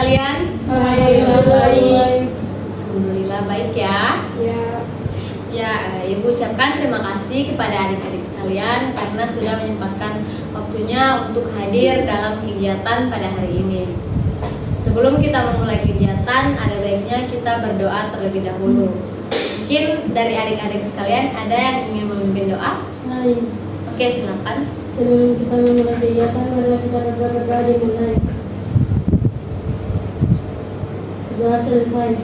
sekalian? Alhamdulillah baik. Alhamdulillah baik ya. Ya. Ya, Ibu ucapkan terima kasih kepada adik-adik sekalian karena sudah menyempatkan waktunya untuk hadir dalam kegiatan pada hari ini. Sebelum kita memulai kegiatan, ada baiknya kita berdoa terlebih dahulu. Mungkin dari adik-adik sekalian ada yang ingin memimpin doa? Saya. Oke, silakan. Sebelum kita memulai kegiatan, mari kita berdoa dimulai. Doa selesai.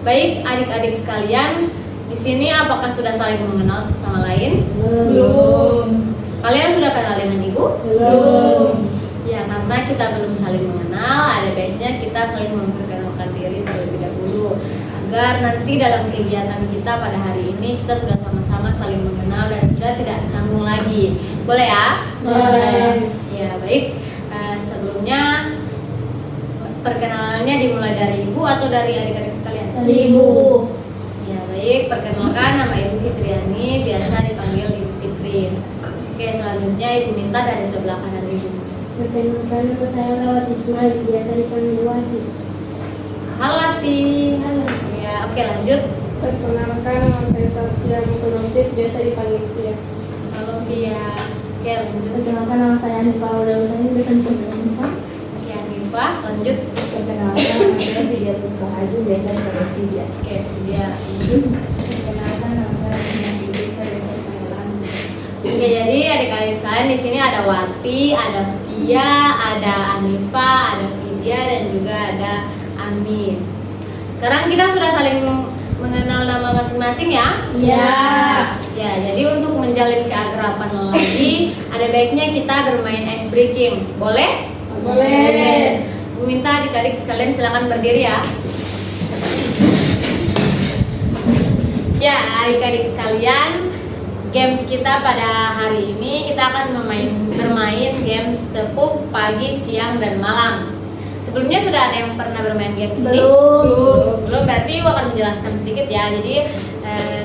Baik, adik-adik sekalian, di sini apakah sudah saling mengenal satu sama lain? Belum. Kalian sudah kenal dengan Ibu? Belum. Ya, karena kita belum saling mengenal, ada baiknya kita saling memperkenalkan diri terlebih dahulu agar nanti dalam kegiatan kita pada hari ini kita sudah sama-sama saling mengenal dan sudah tidak canggung lagi. Boleh ya? Boleh. Ya, baik. Sebelumnya perkenalannya dimulai dari Ibu atau dari adik-adik sekalian? Dari Ibu. Ya, baik. Perkenalkan, nama Ibu Fitriani, biasa dipanggil Ibu Fitri. Oke, selanjutnya Ibu minta dari sebelah kanan Ibu. Perkenalkan, nama saya Lawat Ismail, biasa dipanggil Wati. Halo Ati. Ya, oke, lanjut. Perkenalkan, nama saya Safia Mukonofit, biasa dipanggil Fia. Halo Pia. Oke, lanjut. Perkenalkan, nama saya Anifah, udah usahanya biasa dipanggil Anifah. Oke, Anifa, lanjut. Perkenalkan, nama saya Fia Tumpah Aji, biasa dipanggil Fia. Oke, Pia. Perkenalkan, nama saya Fia biasa dipanggil Andi. Oke, jadi adik-adik sekalian di sini ada Wati, ada Via, ada Anifa, ada Vidya, dan juga ada Ami. Sekarang kita sudah saling mengenal nama masing-masing ya? Iya. Ya, jadi untuk menjalin keakraban lagi, ada baiknya kita bermain ice breaking. Boleh? Boleh. Bu minta adik-adik sekalian silakan berdiri ya. Ya, adik-adik sekalian, games kita pada hari ini kita akan bermain games tepuk pagi, siang, dan malam. Sebelumnya sudah ada yang pernah bermain games ini? Belum. Berarti Ibu akan menjelaskan sedikit ya. Jadi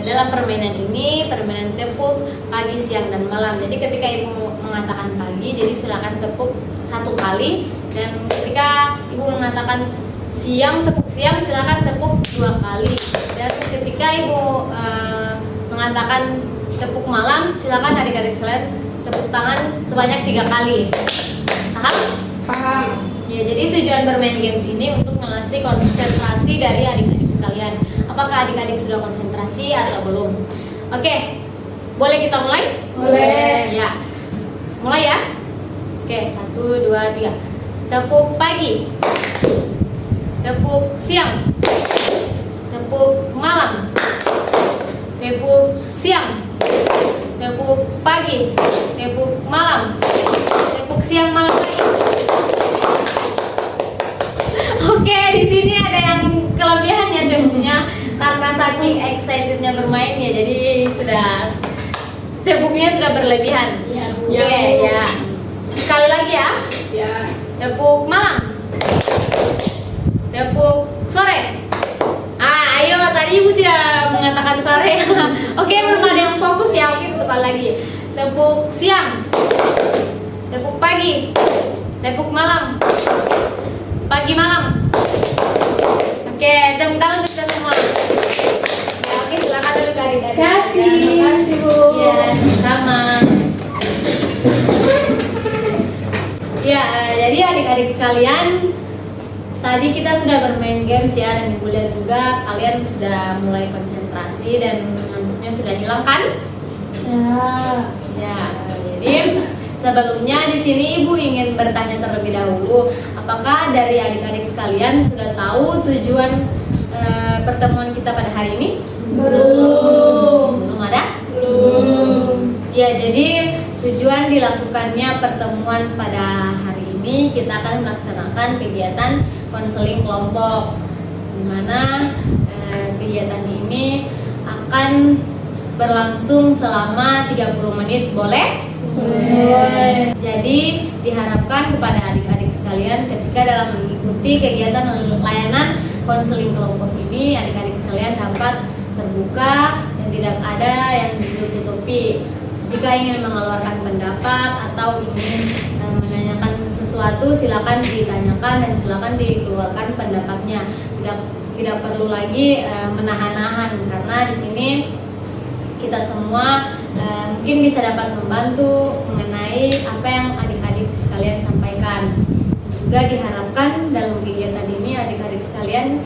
dalam permainan ini, permainan tepuk pagi, siang, dan malam. Jadi ketika Ibu mengatakan pagi, jadi silakan tepuk satu kali. Dan ketika Ibu mengatakan siang, tepuk siang, silakan tepuk dua kali. Dan ketika Ibu mengatakan tepuk malam, silakan adik-adik sekalian tepuk tangan sebanyak 3 kali. Paham? Paham. Ya, jadi tujuan bermain games ini untuk melatih konsentrasi dari adik-adik sekalian. Apakah adik-adik sudah konsentrasi atau belum? Oke, boleh kita mulai? Boleh. Ya, mulai ya. Oke, 1, 2, 3. Tepuk pagi, tepuk siang, tepuk malam, tepuk siang, tepuk pagi, tepuk malam, tepuk siang malam lagi. Oke, di sini ada yang kelebihannya tepuknya karena saking excitednya bermain ya, jadi tepuknya sudah berlebihan. Ya, Bu. Oke, ya. Sekali lagi ya. Ya. Tepuk malam, tepuk sore. Ayo, tadi Ibu tidak mengatakan sore. Oke, belum ada yang fokus ya. Oke, sekali lagi. Tepuk siang, tepuk pagi, tepuk malam, pagi malam. Oke, tepuk tangan untuk kita semua. Ya, oke, silakan dulu adik-adik. Terima kasih, Bu. Ya, sama. Ya, jadi adik-adik sekalian, tadi kita sudah bermain games ya, dan Ibu lihat juga kalian sudah mulai konsentrasi dan ngantuknya sudah hilang kan? Ya. Ya, jadi sebelumnya di sini Ibu ingin bertanya terlebih dahulu, apakah dari adik-adik sekalian sudah tahu tujuan pertemuan kita pada hari ini? Belum. Belum ada? Belum. Ya, jadi tujuan dilakukannya pertemuan pada hari ini, kita akan melaksanakan kegiatan konseling kelompok, di mana kegiatan ini akan berlangsung selama 30 menit. Boleh? Boleh. Jadi diharapkan kepada adik-adik sekalian ketika dalam mengikuti kegiatan layanan konseling kelompok ini, adik-adik sekalian dapat terbuka dan tidak ada yang ditutup-tutupi. Jika ingin mengeluarkan pendapat atau ingin menanyakan sesuatu sesuatu silakan ditanyakan dan silakan dikeluarkan pendapatnya. Tidak perlu lagi menahan-nahan, karena di sini kita semua mungkin bisa dapat membantu mengenai apa yang adik-adik sekalian sampaikan. Juga diharapkan dalam kegiatan ini adik-adik sekalian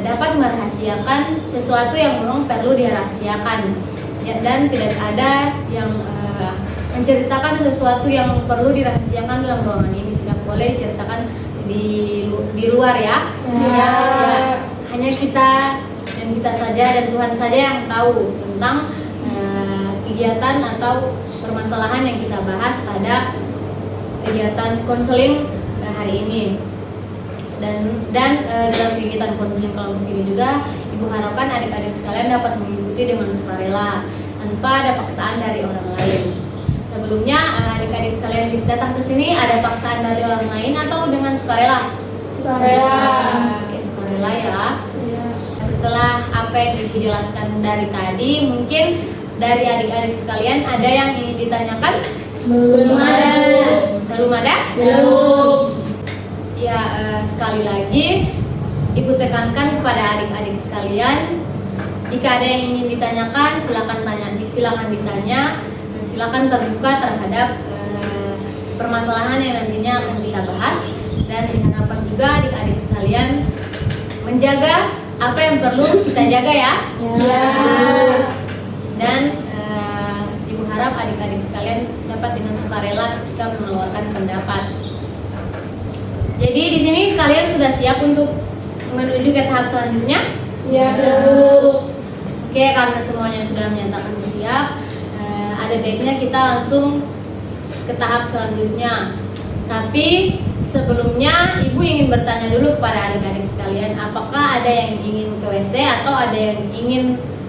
dapat merahasiakan sesuatu yang memang perlu dirahasiakan, dan tidak ada yang menceritakan sesuatu yang perlu dirahasiakan dalam ruangan ini. Tidak boleh diceritakan di luar ya. Ya, hanya kita dan kita saja dan Tuhan saja yang tahu tentang kegiatan atau permasalahan yang kita bahas pada kegiatan konseling hari ini. Dan dalam kegiatan konseling kelompok ini juga Ibu harapkan adik-adik sekalian dapat mengikuti dengan sukarela tanpa ada paksaan dari orang lain. Sebelumnya adik-adik sekalian datang ke sini ada paksaan dari orang lain atau dengan sukarela? Sukarela. Oke, sukarela ya. Setelah apa yang dijelaskan dari tadi, mungkin dari adik-adik sekalian ada yang ingin ditanyakan? Belum ada. Belum ada? Belum. Ya, sekali lagi Ibu tekankan kepada adik-adik sekalian, jika ada yang ingin ditanyakan silakan ditanya, silakan terbuka terhadap permasalahan yang nantinya akan kita bahas, dan diharapkan juga adik-adik sekalian menjaga apa yang perlu kita jaga ya. Ya. Dan Ibu harap adik-adik sekalian dapat dengan sukarela ketika mengeluarkan pendapat. Jadi di sini kalian sudah siap untuk menuju ke tahap selanjutnya? Siap. Oke, karena semuanya sudah menyatakan siap, ada baiknya kita langsung ke tahap selanjutnya. Tapi sebelumnya Ibu ingin bertanya dulu kepada adik-adik sekalian, apakah ada yang ingin ke WC atau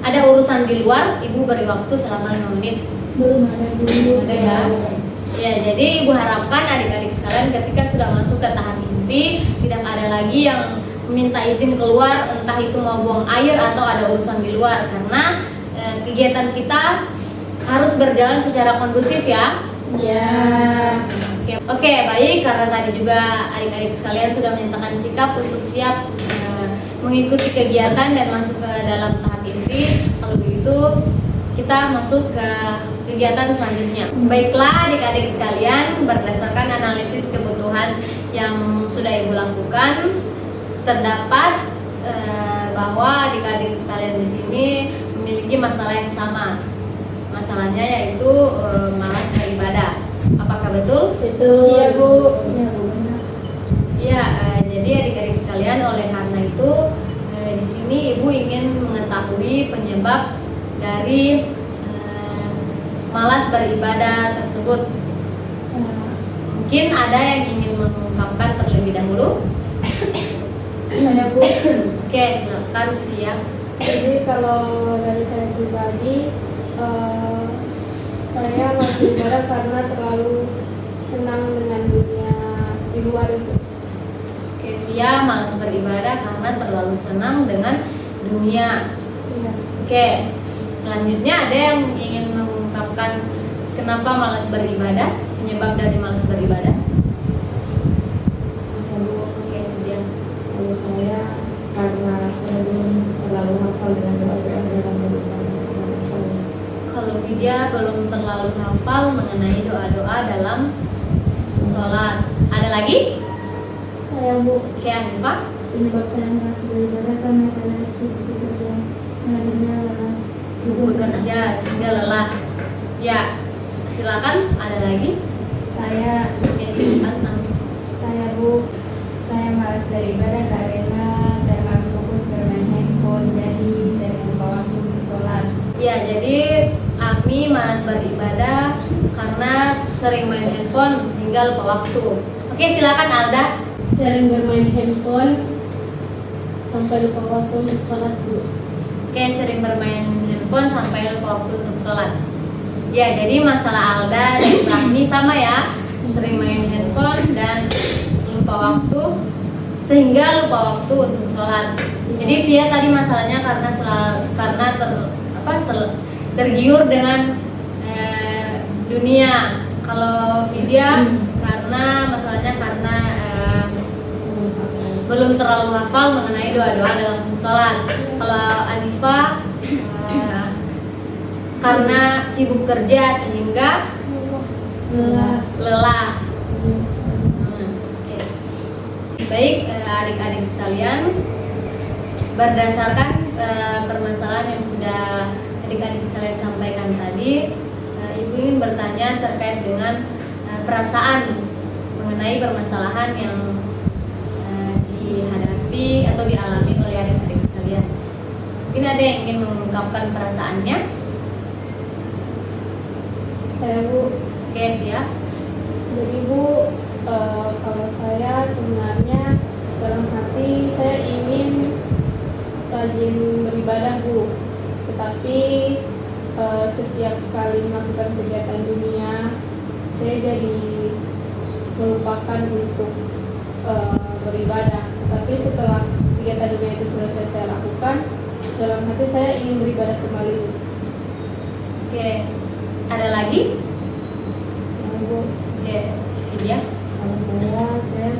ada urusan di luar? Ibu beri waktu selama 5 menit. Belum ada. Ada ya? Ya, jadi Ibu harapkan adik-adik sekalian ketika sudah masuk ke tahap inti tidak ada lagi yang meminta izin keluar, entah itu mau buang air atau ada urusan di luar, karena kegiatan kita harus berjalan secara kondusif ya. Ya. Oke, baik, karena tadi juga adik-adik sekalian sudah menyatakan sikap untuk siap mengikuti kegiatan dan masuk ke dalam tahap inti. Kalau begitu kita masuk ke kegiatan selanjutnya. Baiklah adik-adik sekalian, berdasarkan analisis kebutuhan yang sudah Ibu lakukan, terdapat bahwa adik-adik sekalian di sini memiliki masalah yang sama. Masalahnya yaitu malas beribadah. Apakah betul? Betul. Iya, Bu. Iya, Bu. Iya, jadi adik-adik sekalian, oleh karena itu di sini Ibu ingin mengetahui penyebab dari malas beribadah tersebut. Mungkin ada yang ingin mengungkapkan terlebih dahulu? Saya, Bu. Oke, silakan Via. Jadi kalau dari saya pribadi, saya malas beribadah karena terlalu senang dengan dunia di luar itu. Oke, Via malas beribadah karena terlalu senang dengan dunia. Iya. Oke, selanjutnya ada yang ingin mengungkapkan kenapa malas beribadah, penyebab dari malas beribadah? Oke, dia. Kalau saya karena saya belum terlalu hafal dengan doa-doa dalam beribadah. Kalau dia belum terlalu hafal mengenai doa-doa dalam sholat. Ada lagi? Saya, Bu. Oke, Hanifah. Penyebab saya malas beribadah karena saya sibuk bekerja, akhirnya lelah. Sibuk bekerja sehingga lelah. Ya, silakan. Ada lagi? Saya, Silakan. saya, Bu. Saya malas beribadah karena terlalu fokus bermain handphone, jadi saya lupa waktu untuk sholat. Ya, jadi Ami malas beribadah karena sering main handphone sehingga lupa waktu. Oke, silakan Alda. Sering bermain handphone sampai lupa waktu untuk sholat, Bu. Oke, sering bermain handphone sampai lupa waktu untuk sholat. Ya, jadi masalah Alda dan Ami sama ya, sering main handphone dan lupa waktu sehingga lupa waktu untuk sholat. Jadi Via tadi masalahnya karena tergiur dengan dunia Kalau Vidya masalahnya karena belum terlalu hafal mengenai doa-doa dalam sholat. Kalau Anifa karena sibuk kerja sehingga lelah. Oke. Baik, adik-adik sekalian, berdasarkan permasalahan yang sudah adik-adik sekalian sampaikan tadi, Ibu ingin bertanya terkait dengan perasaan mengenai permasalahan yang dihadapi atau dialami oleh adik-adik sekalian. Mungkin ada yang ingin mengungkapkan perasaannya? Saya Bu. Oke, ya. Jadi Bu, kalau saya sebenarnya dalam hati saya ingin rajin beribadah Bu, tetapi setiap kali melakukan kegiatan dunia saya jadi melupakan untuk beribadah. Tapi setelah kegiatan dunia itu selesai saya lakukan, dalam hati saya ingin beribadah kembali Bu. Oke, ada lagi? Ya, Bu. Oke, Vidya. Kalau saya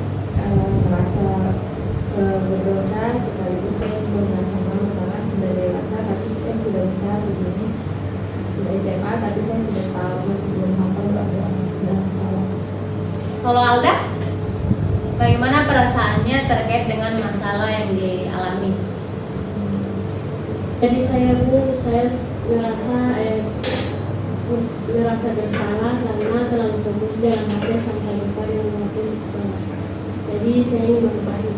merasa berdosa, sekaligus saya juga merasa malu karena sudah dewasa, tapi saya sudah besar begini, sudah SMA, tapi saya tidak tahu, masih belum hafal doa dalam sholat. Kalau Alda, bagaimana perasaannya terkait dengan masalah yang dialami? Jadi saya merasa bersalah karena terlalu fokus dalam hati sampai lupa yang mungkin sholat. Jadi saya ingin mengubahnya.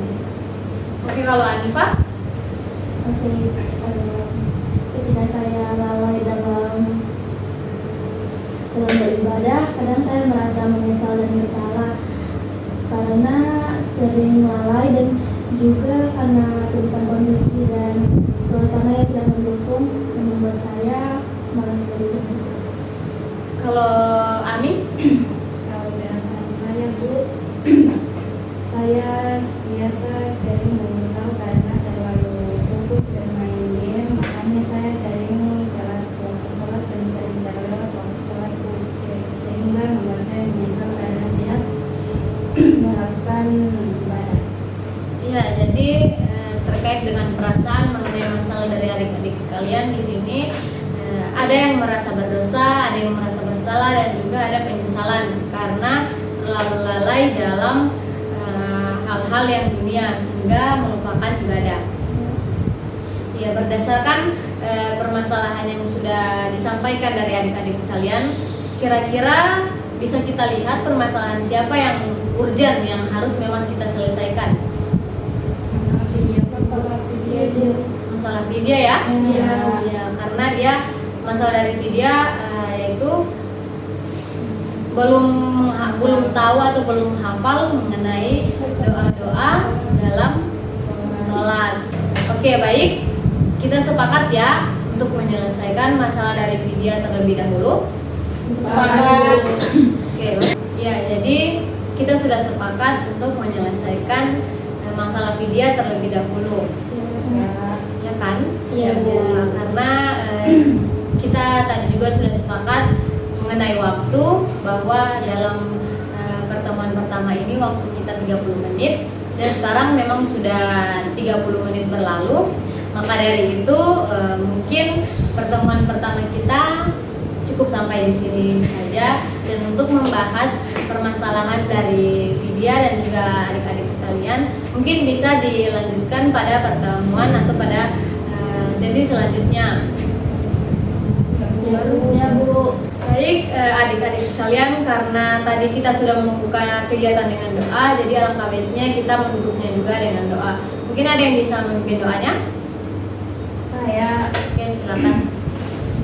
Oke, kalau Anifa? Oke, ketika saya lalai dalam beribadah, kadang saya merasa menyesal dan bersalah karena sering lalai dan juga karena tuntutan kondisi dan suasana yang tidak mendukung yang membuat saya malas beribadah. Kalau Ami? Kalau perasaan saya Bu, saya biasa sering menyesal karena terlalu fokus bermain game, makanya saya sering telat waktu sholat dan sering terlewat waktu sholat Bu, sehingga membuat saya menyesal karena tidak melakukan ibadah. Iya, jadi terkait dengan perasaan mengenai masalah dari adik-adik sekalian di sini, ada yang merasa berdosa, ada yang merasa bersalah, dan juga ada penyesalan karena terlalu lalai dalam hal-hal yang dunia sehingga melupakan ibadah. Ya, berdasarkan permasalahan yang sudah disampaikan dari adik-adik sekalian, kira-kira bisa kita lihat permasalahan siapa yang urgent yang harus memang kita selesaikan. Masalah Vidya ya? Iya. Ya, karena dia masalah dari Vidya yaitu belum tahu atau belum hafal mengenai doa-doa dalam sholat. Oke, baik, kita sepakat ya untuk menyelesaikan masalah dari Vidya terlebih dahulu. Sepakat. Oke, ya, jadi kita sudah sepakat untuk menyelesaikan masalah Vidya terlebih dahulu. Ya kan? Iya, Bu. Karena kita tadi juga sudah sepakat mengenai waktu, bahwa dalam pertemuan pertama ini waktu kita 30 menit dan sekarang memang sudah 30 menit berlalu. Maka dari itu mungkin pertemuan pertama kita cukup sampai di sini saja, dan untuk membahas permasalahan dari Vidya dan juga adik-adik sekalian mungkin bisa dilanjutkan pada pertemuan atau pada sesi selanjutnya. Ya Bu. Baik, adik-adik sekalian, karena tadi kita sudah membuka kegiatan dengan doa, jadi alangkah baiknya kita menutupnya juga dengan doa. Mungkin ada yang bisa memimpin doanya? Saya. Oke, silakan.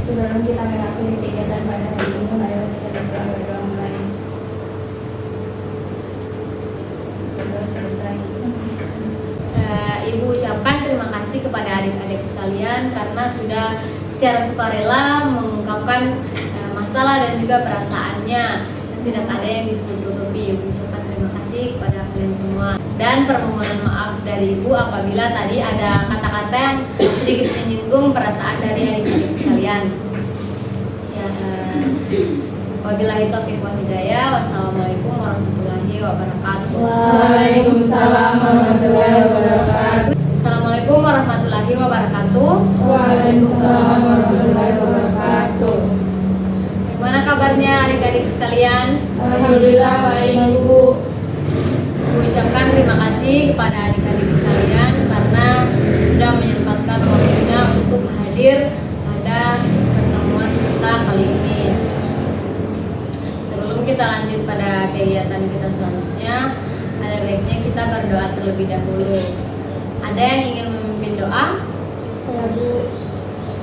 Sebelum kita mengakhiri kegiatan pada hari ini, ayo kita berdoa mulai. Berdoa selesai. Ibu ucapkan terima kasih kepada adik-adik sekalian karena sudah secara sukarela mengungkapkan masalah dan juga perasaannya, dan tidak ada yang ditutup-tutupi. Ibu ucapkan terima kasih kepada kalian semua, dan permohonan maaf dari Ibu apabila tadi ada kata-kata yang sedikit menyinggung perasaan dari adik-adik sekalian. Ya, Wabillahi taufiq wal hidayah. Wassalamualaikum warahmatullahi wabarakatuh. Waalaikumsalam warahmatullahi wabarakatuh. Assalamualaikum warahmatullahi wabarakatuh. Waalaikumsalam warahmatullahi wabarakatuh. Gimana kabarnya adik-adik sekalian? Alhamdulillah baik Bu. Mengucapkan terima kasih kepada adik-adik sekalian karena sudah menyempatkan waktunya untuk hadir pada pertemuan kita kali ini. Sebelum kita lanjut pada kegiatan kita selanjutnya, ada baiknya kita berdoa terlebih dahulu. Ada yang ingin memimpin doa? Saya Bu.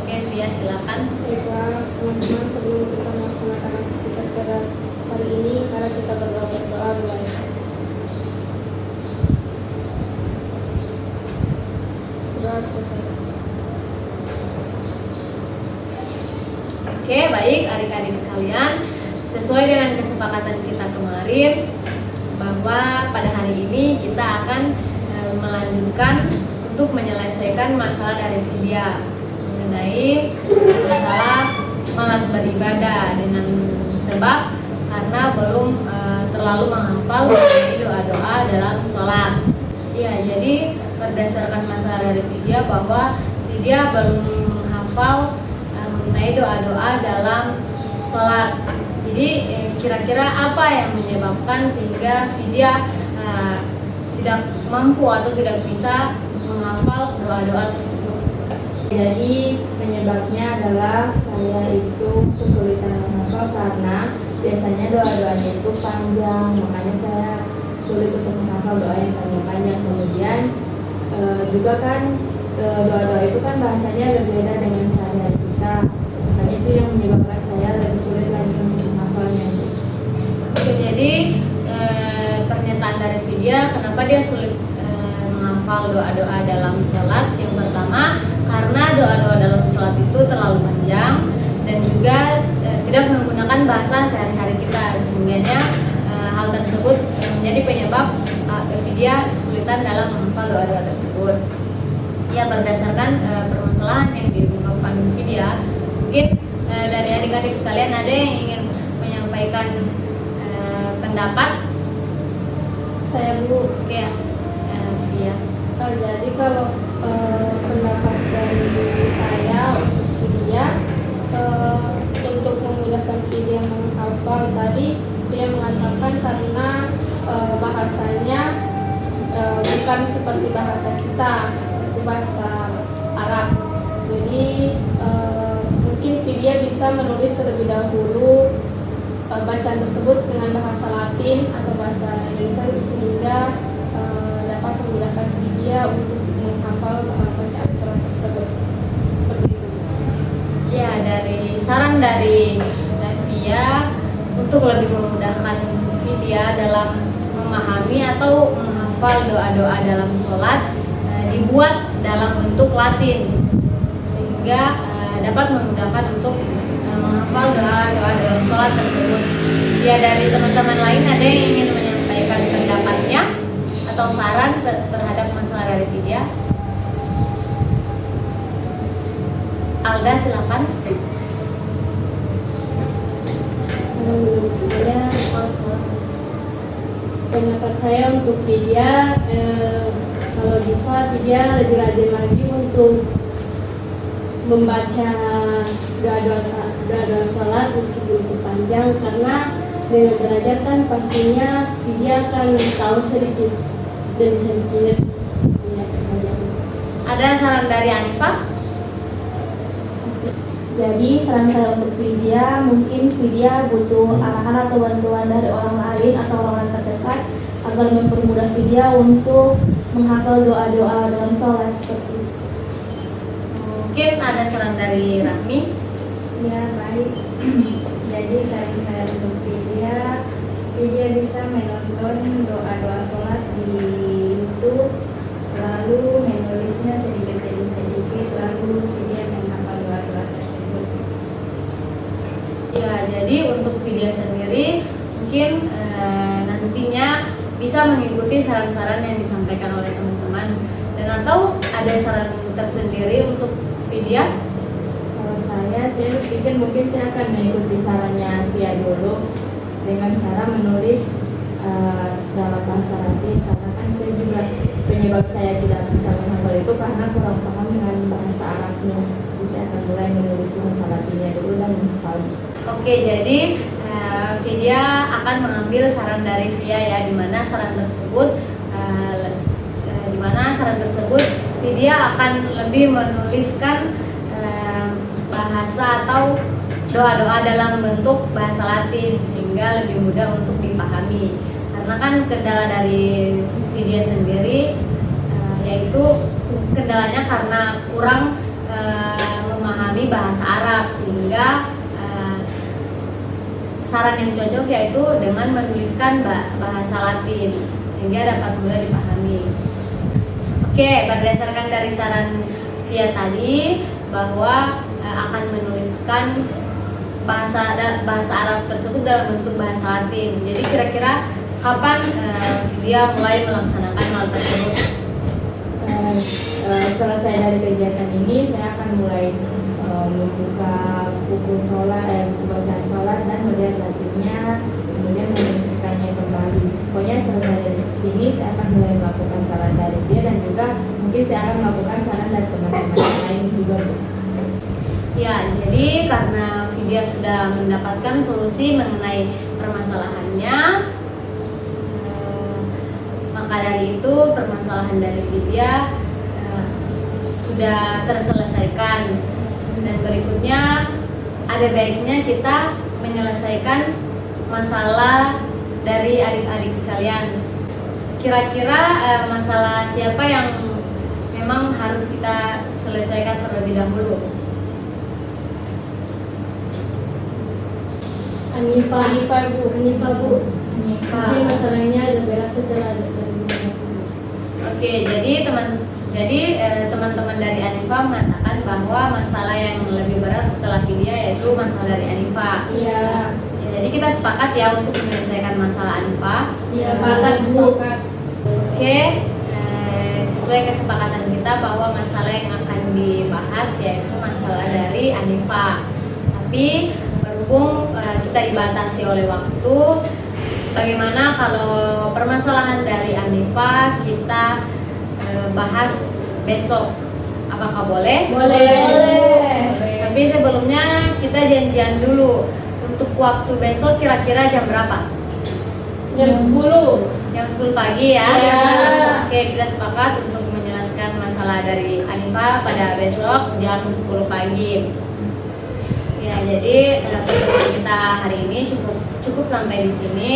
Oke, Via silakan. Baiklah teman-teman, sebelum kita melaksanakan aktivitas pada hari ini, mari kita berdoa mulai. Doa selesai. Oke, baik adik-adik sekalian, sesuai dengan kesepakatan kita kemarin bahwa pada hari ini kita akan melanjutkan untuk menyelesaikan masalah dari Vidya mengenai masalah malas beribadah dengan sebab karena belum terlalu menghafal doa-doa dalam sholat. Ya, jadi berdasarkan masalah dari Vidya bahwa Vidya belum menghafal mengenai doa-doa dalam sholat. Jadi kira-kira apa yang menyebabkan sehingga Vidya tidak mampu atau tidak bisa menghafal doa-doa tersebut? Jadi penyebabnya adalah saya itu kesulitan menghafal karena biasanya doa-doanya itu panjang, makanya saya sulit untuk menghafal doa yang panjang-panjang. Kemudian juga kan doa-doa itu kan bahasanya berbeda dengan sehari-hari kita, makanya itu yang menyebabkan saya lebih sulit lagi untuk menghafalnya. Oke, jadi pernyataan dari Vidya kenapa dia sulit menghafal doa-doa dalam sholat. Yang pertama, karena doa-doa dalam sholat itu terlalu panjang dan juga tidak menggunakan bahasa sehari-hari kita, sehingga hal tersebut menjadi penyebab Vidya kesulitan dalam menghafal doa-doa tersebut. Ya, berdasarkan permasalahan yang diungkapkan Vidya, mungkin dari adik-adik sekalian ada yang ingin menyampaikan pendapat? Saya Bu. Oke, Vidya. Jadi kalau pendapat dari saya untuk Vidya, untuk memudahkan Vidya menghafal tadi, dia mengatakan karena bahasanya bukan seperti bahasa kita, itu bahasa Arab. Jadi mungkin Vidya bisa menulis terlebih dahulu bacaan tersebut dengan bahasa Latin atau bahasa Indonesia sehingga dapat memudahkan Vidya untuk menghafal bacaan surat tersebut. Seperti itu. Ya, dari saran dari Via untuk lebih memudahkan Vidya dalam memahami atau menghafal doa-doa dalam sholat dibuat dalam bentuk Latin sehingga dapat memudahkan untuk menghafal doa-doa dalam sholat tersebut. Ya, dari teman-teman lain ada yang ingin menyampaikan pendapatnya atau saran terhadap masalah dari Vidya? Alda, silakan. Menurut saya, pendapat saya untuk Vidya, kalau bisa Vidya lebih rajin lagi untuk membaca doa-doa sholat meskipun itu panjang, karena dengan belajar kan pastinya Vidya akan tahu sedikit dan sedikit ya saja. Ada saran dari Anifah? Jadi saran saya untuk Vidya, mungkin Vidya butuh arahan atau bantuan dari orang lain atau orang terdekat agar mempermudah Vidya untuk menghafal doa-doa dalam sholat seperti itu. Mungkin ada saran dari Rahmi? Ya, baik. Jadi saran saya untuk Vidya bisa menonton doa-doa sholat di YouTube, lalu menulisnya sedikit demi sedikit, lalu Vidya menghafal doa-doa tersebut. Ya, jadi untuk Vidya sendiri mungkin nantinya bisa mengikuti saran-saran yang disampaikan oleh teman-teman. Dan atau ada saran tersendiri untuk Vidya? Kalau saya saya pikir mungkin saya akan mengikuti sarannya Via dulu dengan cara menulis dalam bahasa Latin, karena kan saya juga penyebab saya tidak bisa menghafal itu karena kurang paham dengan bahasa Arabnya. Jadi saya akan mulai menulis bahasa Latinnya dulu dan menghafal. Oke, jadi Vidya akan mengambil saran dari Via ya, di mana saran tersebut Vidya akan lebih menuliskan bahasa atau doa-doa dalam bentuk bahasa Latin sehingga lebih mudah untuk dipahami. Karena kan kendala dari Vidya sendiri yaitu kendalanya karena kurang memahami bahasa Arab, sehingga saran yang cocok yaitu dengan menuliskan bahasa Latin sehingga dapat mudah dipahami. Oke, berdasarkan dari saran Via tadi bahwa akan menuliskan bahasa Arab tersebut dalam bentuk bahasa Latin. Jadi kira-kira kapan Vidya mulai melaksanakan hal tersebut? Selesai dari kegiatan ini saya akan mulai membuka buku bacaan sholat dan melihat Latinnya, kemudian menunjukkannya kembali. Pokoknya selesai dari sini saya akan mulai melakukan saran dari dia, dan juga mungkin saya akan melakukan saran dari teman-teman yang lain juga. Ya, jadi karena Vidya sudah mendapatkan solusi mengenai permasalahannya, maka dari itu permasalahan dari Vidya sudah terselesaikan, dan berikutnya ada baiknya kita menyelesaikan masalah dari adik-adik sekalian. Kira-kira masalah siapa yang memang harus kita selesaikan terlebih dahulu? Hanifah bu. Hanifah. Mungkin masalahnya agak berat setelah Oke, jadi teman-teman dari Hanifah mengatakan bahwa masalah yang lebih berat setelah Vidya yaitu masalah dari Hanifah. Iya. Ya, jadi kita sepakat ya untuk menyelesaikan masalah Hanifah. Iya, sepakat bu. Oke, sesuai kesepakatan kita bahwa masalah yang akan dibahas yaitu masalah dari Hanifah. Tapi berhubung kita dibatasi oleh waktu, bagaimana kalau permasalahan dari Hanifah kita bahas besok? Apakah boleh? Boleh. Tapi sebelumnya kita janjian dulu untuk waktu besok kira-kira jam berapa? Jam 10. Jam 10 pagi ya. Ya. Oke, kita sepakat untuk menjelaskan masalah dari Hanifah pada besok jam 10 pagi. Ya, jadi pertemuan kita hari ini cukup sampai di sini.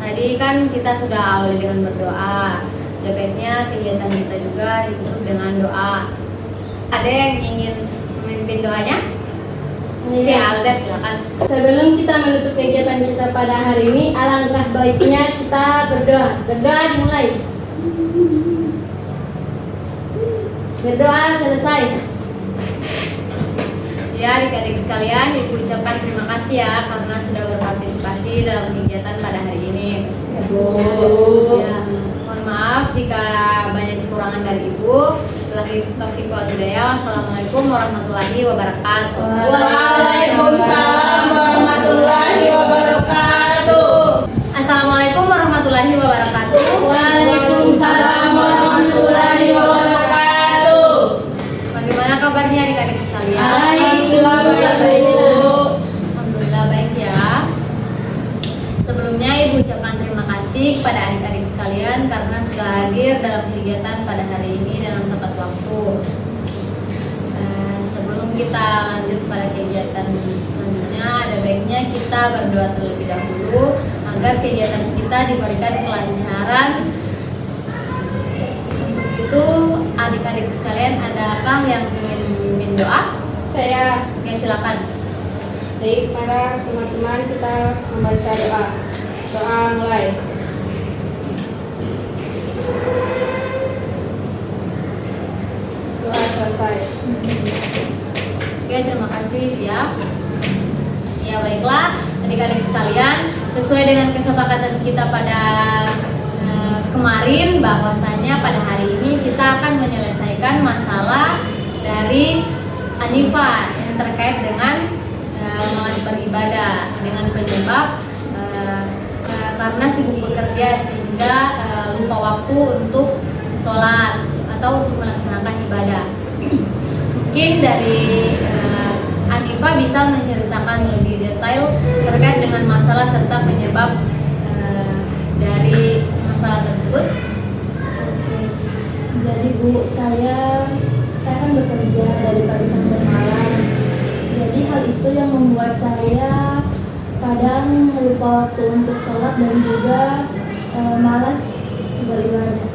Tadi kan kita sudah awali dengan berdoa. Ada baiknya kegiatan kita juga ditutup dengan doa. Ada yang ingin memimpin doanya? Oke, Alda silakan. Sebelum kita menutup kegiatan kita pada hari ini, alangkah baiknya kita berdoa. Berdoa dimulai. Berdoa selesai. Ya, adik-adik sekalian, Ibu ucapkan terima kasih ya karena sudah berpartisipasi dalam kegiatan pada hari ini. Ya, mohon maaf jika banyak kekurangan dari Ibu. Taufiq wal hidayah. Wassalamualaikum warahmatullahi wabarakatuh. Waalaikumsalam warahmatullahi wabarakatuh. Assalamualaikum warahmatullahi wabarakatuh. Waalaikumsalam warahmatullahi wabarakatuh. Bagaimana kabarnya adik-adik sekalian? Alhamdulillah baik. Alhamdulillah baik ya. Sebelumnya Ibu ucapkan terima kasih kepada adik-adik sekalian karena sudah hadir dalam kegiatan pada hari ini dalam tepat waktu. Sebelum kita lanjut pada kegiatan selanjutnya, ada baiknya kita berdoa terlebih dahulu agar kegiatan kita diberikan kelancaran. Untuk itu, adik-adik sekalian, adakah yang ingin memimpin doa? Saya. Oke, silakan. Baik, para teman-teman, kita membaca doa. Doa mulai. Doa selesai. Oke, terima kasih ya. Ya baiklah, adik-adik sekalian, sesuai dengan kesepakatan kita pada kemarin bahwasanya pada hari ini kita akan menyelesaikan masalah dari Anifa yang terkait dengan malas beribadah dengan penyebab karena sibuk bekerja sehingga lupa waktu untuk sholat atau untuk melaksanakan ibadah. Mungkin dari Anifa bisa menceritakan lebih detail terkait dengan masalah serta penyebab dari masalah tersebut. Oke. Jadi Bu, saya kan bekerja dari pagi sampai malam. Jadi hal itu yang membuat saya kadang lupa waktu untuk sholat dan juga malas beribadah.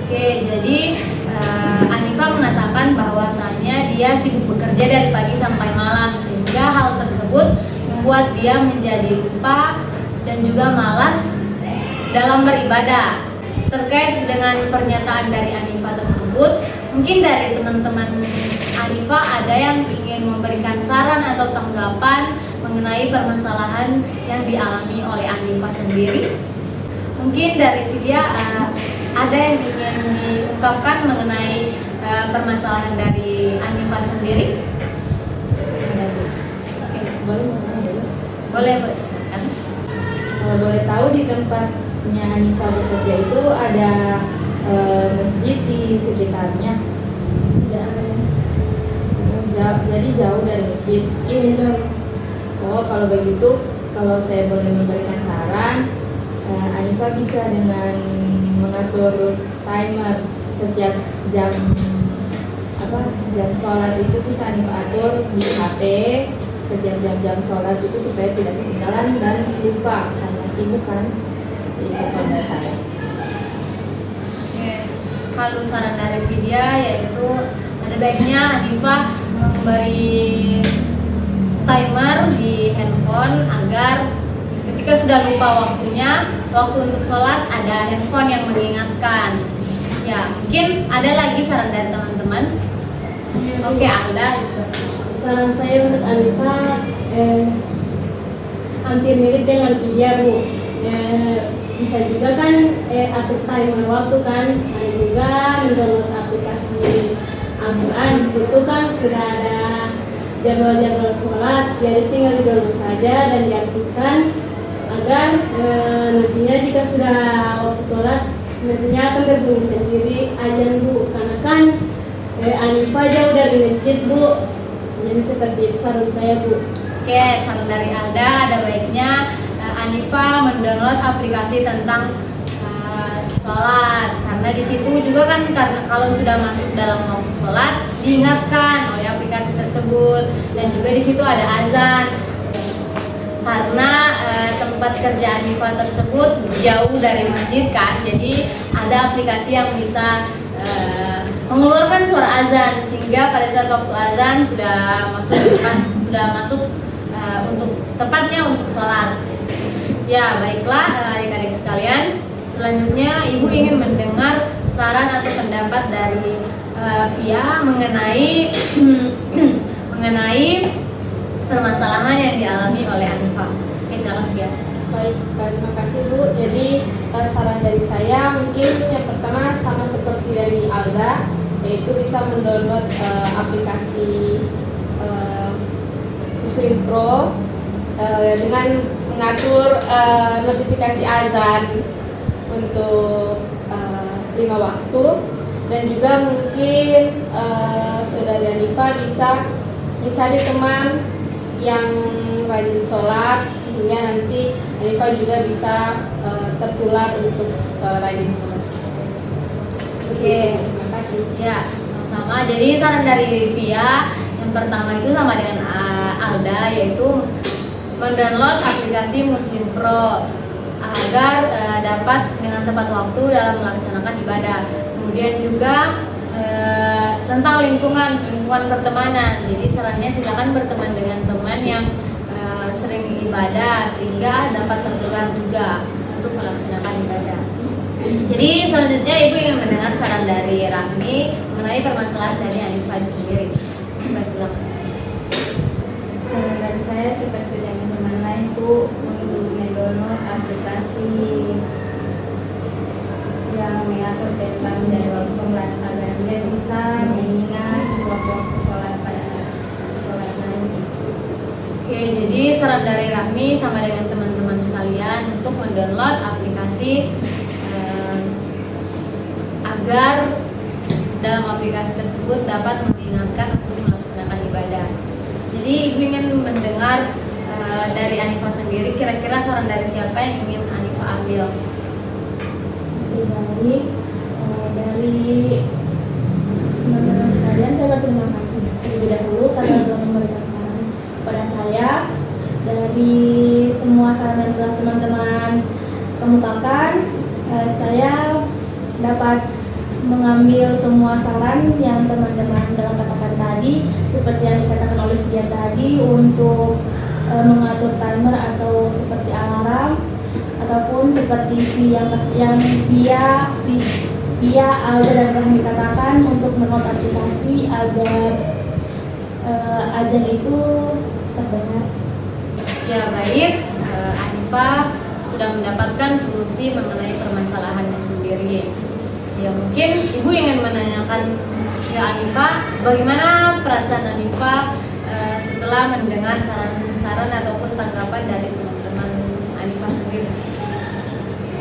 Oke, jadi Anifa mengatakan bahwasanya dia sibuk bekerja dari pagi sampai malam sehingga hal tersebut membuat dia menjadi lupa dan juga malas dalam beribadah. Terkait dengan pernyataan dari Anifa tersebut, mungkin dari teman-teman Anifa ada yang ingin memberikan saran atau tanggapan mengenai permasalahan yang dialami oleh Anifa sendiri. Mungkin dari Vidya ada yang ingin diungkapkan mengenai permasalahan dari Anifa sendiri? Boleh silakan. Boleh tahu di tempatnya Anifa bekerja itu ada masjid di sekitarnya? Tidak ada. Jadi jauh dari masjid. Iya. Oh, kalau begitu, kalau saya boleh memberikan saran, Anifa bisa dengan mengatur timer setiap jam jam sholat itu bisa Anifa atur di HP setiap jam sholat itu supaya tidak ketinggalan dan lupa karena sibuk kan. Itu pada saya. Oke, kalau saran dari Vidya yaitu ada baiknya Anifa memberi timer di handphone agar ketika sudah lupa waktu untuk sholat ada handphone yang mengingatkan. Ya, mungkin ada lagi saran dari teman-teman. Oke, Alda. Saran saya untuk Anifa hampir mirip dengan Vidya, Bu. Bisa juga kan atur timer waktu kan, ada juga mendownload aplikasi Al-Quran. Di situ kan sudah ada jadwal-jadwal sholat, jadi tinggal di-download saja dan diaktifkan agar nantinya jika sudah waktu sholat nantinya akan berbunyi sendiri azan, Bu. Karena kan Anifa jauh dari masjid, Bu. Jadi seperti itu saran saya, Bu. Oke, saran dari Alda ada baiknya Anifa mendownload aplikasi tentang sholat, karena di situ juga kan karena kalau sudah masuk dalam waktu sholat diingatkan oleh aplikasi tersebut, dan juga di situ ada azan karena tempat kerja Anifa tersebut jauh dari masjid kan, jadi ada aplikasi yang bisa mengeluarkan suara azan sehingga pada saat waktu azan sudah masuk untuk tepatnya untuk sholat. Ya, baiklah adik-adik sekalian, selanjutnya Ibu ingin mendengar saran atau pendapat dari Via mengenai permasalahan yang dialami oleh Anifa. Oke, silakan Via. Baik, terima kasih Bu. Jadi saran dari saya mungkin yang pertama sama seperti dari Alda, yaitu bisa mendownload aplikasi Muslim Pro dengan mengatur notifikasi azan untuk 5 waktu, dan juga mungkin saudari Anifa bisa mencari teman yang rajin sholat sehingga nanti Anifa juga bisa tertular untuk rajin sholat. Oke, terima kasih. Ya, sama-sama. Jadi saran dari Via yang pertama itu sama dengan Alda, yaitu mendownload aplikasi Muslim Pro agar dapat dengan tepat waktu dalam melaksanakan ibadah. Kemudian juga tentang lingkungan pertemanan. Jadi sarannya silakan berteman dengan teman yang sering ibadah sehingga dapat tertular juga untuk melaksanakan ibadah. Jadi selanjutnya Ibu ingin mendengar saran dari Rahmi mengenai permasalahan dari Anifa sendiri. Silakan. Saran dari saya seperti dengan teman lain, Bu, untuk mendownload aplikasi yang mengatur tentang jadwal sholat agar dia bisa mengingat waktu saran dari Rahmi sama dengan teman-teman sekalian untuk mendownload aplikasi agar dalam aplikasi tersebut dapat mengingatkan untuk melaksanakan ibadah. Jadi ibu ingin mendengar dari Anifa sendiri, kira-kira saran dari siapa yang ingin Anifa ambil? Baik, dari teman-teman sekalian saya berterima kasih terlebih dahulu karena telah memberikan saran kepada saya. Dari semua saran yang telah teman-teman kemukakan, saya dapat mengambil semua saran yang teman-teman telah katakan tadi, seperti yang dikatakan oleh dia tadi untuk mengatur timer atau seperti alarm, ataupun seperti yang via Alda dan Rahmi dikatakan untuk mendownload aplikasi agar azan itu terdengar. Ya baik, Anifa sudah mendapatkan solusi mengenai permasalahannya sendiri. Ya mungkin ibu ingin menanyakan ya Anifa, bagaimana perasaan Anifa setelah mendengar saran-saran ataupun tanggapan dari teman-teman Anifa sendiri?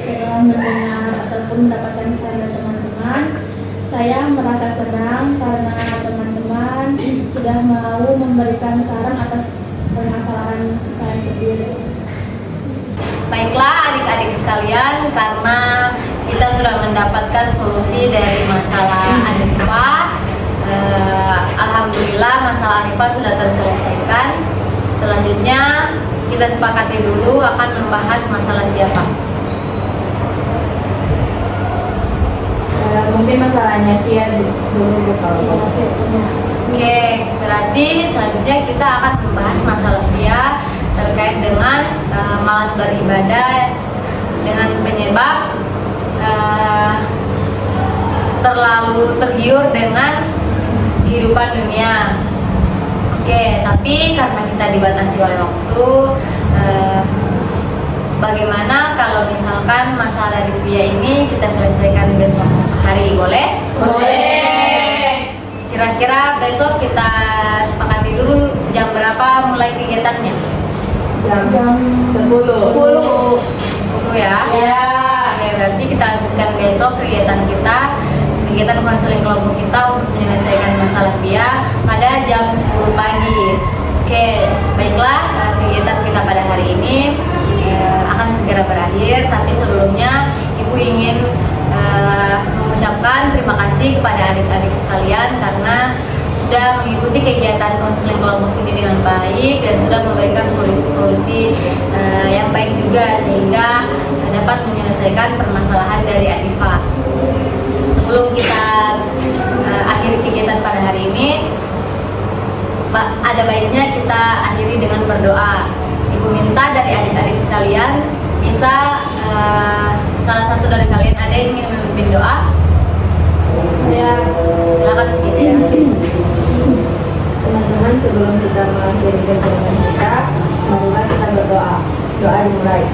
Setelah mendengar ataupun mendapatkan saran dari teman-teman, saya merasa senang karena teman-teman sudah mau memberikan saran atas permasalahan saya sendiri. Baiklah adik-adik sekalian, karena kita sudah mendapatkan solusi dari masalah Anifa, alhamdulillah masalah Anifa sudah terselesaikan. Selanjutnya kita sepakati dulu akan membahas masalah siapa. Mungkin masalahnya Via dulu kalau Oke, berarti selanjutnya kita akan membahas masalah Via terkait dengan malas beribadah dengan penyebab terlalu tergiur dengan kehidupan dunia. Oke, tapi karena kita dibatasi oleh waktu, bagaimana kalau misalkan masalah dari Via ini kita selesaikan besok hari, boleh? Boleh. Kira-kira besok kita sepakati dulu jam berapa mulai kegiatannya? jam 10. 10 ya? Ya. Oke, berarti kita lanjutkan besok kegiatan kita, kegiatan konseling kelompok kita untuk menyelesaikan masalah Via pada jam 10 pagi. Oke, baiklah, kegiatan kita pada hari ini akan segera berakhir, tapi sebelumnya Ibu ingin mengucapkan terima kasih kepada adik-adik sekalian karena sudah mengikuti kegiatan konseling kelompok ini dengan baik dan sudah memberikan solusi-solusi yang baik juga sehingga dapat menyelesaikan permasalahan dari Anifa. Sebelum kita akhiri kegiatan pada hari ini, ada baiknya kita akhiri dengan berdoa. Ibu minta dari adik-adik sekalian bisa salah satu dari kalian ada yang ingin memimpin doa? Ya, silakan gitu ya. Teman-teman, sebelum kita mengakhiri kegiatan kita, marilah kita berdoa. Doa dimulai.